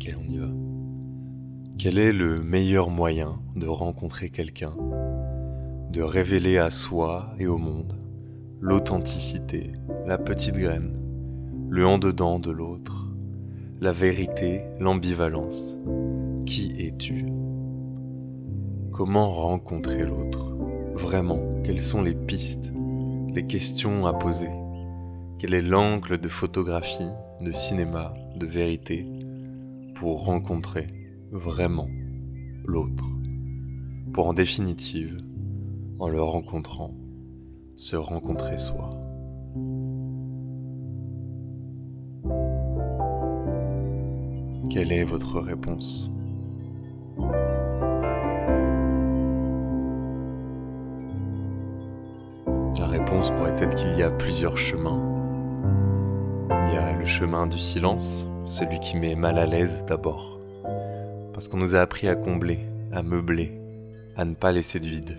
Ok, on y va. Quel est le meilleur moyen de rencontrer quelqu'un, de révéler à soi et au monde l'authenticité, la petite graine, le en-dedans de l'autre, la vérité, l'ambivalence? Qui es-tu? Comment rencontrer l'autre? Vraiment, quelles sont les pistes, les questions à poser? Quel est l'angle de photographie, de cinéma, de vérité pour rencontrer vraiment l'autre? Pour en définitive, en le rencontrant, se rencontrer soi. Quelle est votre réponse? La réponse pourrait être qu'il y a plusieurs chemins. Il y a le chemin du silence, celui qui met mal à l'aise d'abord. Parce qu'on nous a appris à combler, à meubler, à ne pas laisser de vide.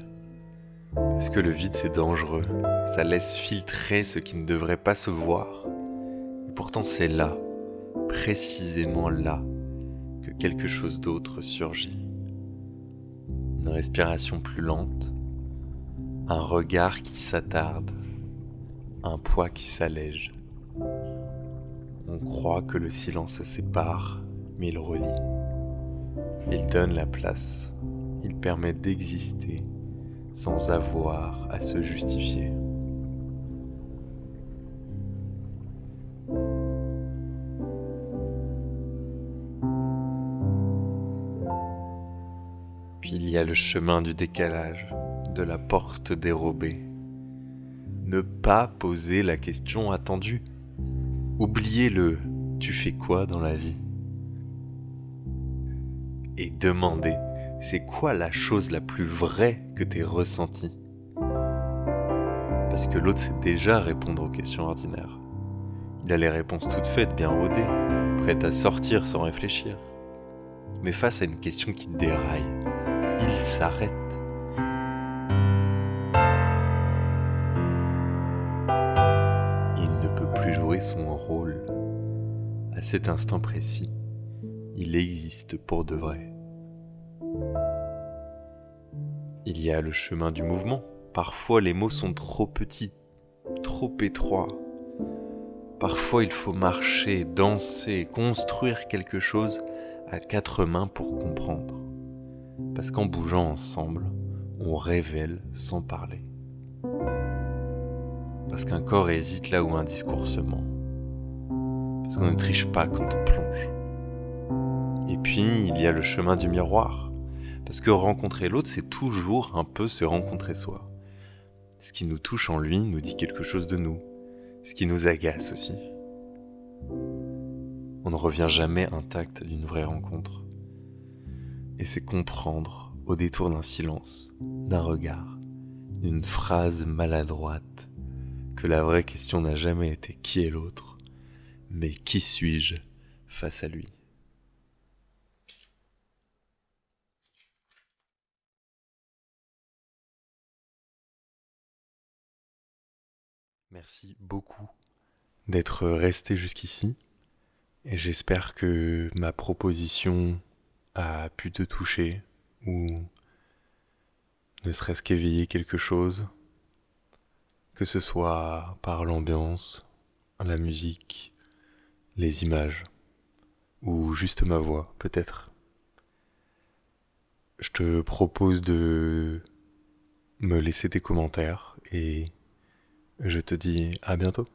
Parce que le vide c'est dangereux, ça laisse filtrer ce qui ne devrait pas se voir. Et pourtant c'est là, précisément là, que quelque chose d'autre surgit. Une respiration plus lente, un regard qui s'attarde, un poids qui s'allège. On croit que le silence sépare, mais il relie. Il donne la place, il permet d'exister sans avoir à se justifier. Puis il y a le chemin du décalage, de la porte dérobée. Ne pas poser la question attendue. Oubliez le « tu fais quoi dans la vie ?» et demandez « c'est quoi la chose la plus vraie que t'aies ressentie ?» Parce que l'autre sait déjà répondre aux questions ordinaires. Il a les réponses toutes faites, bien rodées, prêtes à sortir sans réfléchir. Mais face à une question qui déraille, il s'arrête. Il ne peut plus jouer son rôle. À cet instant précis, il existe pour de vrai. Il y a le chemin du mouvement. Parfois les mots sont trop petits, trop étroits. Parfois il faut marcher, danser, construire quelque chose à quatre mains pour comprendre. Parce qu'en bougeant ensemble, on révèle sans parler. Parce qu'un corps hésite là où un discours se ment. Parce qu'on ne triche pas quand on plonge. Et puis, il y a le chemin du miroir. Parce que rencontrer l'autre, c'est toujours un peu se rencontrer soi. Ce qui nous touche en lui nous dit quelque chose de nous. Ce qui nous agace aussi. On ne revient jamais intact d'une vraie rencontre. Et c'est comprendre, au détour d'un silence, d'un regard, d'une phrase maladroite, que la vraie question n'a jamais été qui est l'autre, mais qui suis-je face à lui. Merci beaucoup d'être resté jusqu'ici et j'espère que ma proposition a pu te toucher ou ne serait-ce qu'éveiller quelque chose, que ce soit par l'ambiance, la musique, les images ou juste ma voix peut-être. Je te propose de me laisser tes commentaires et je te dis à bientôt.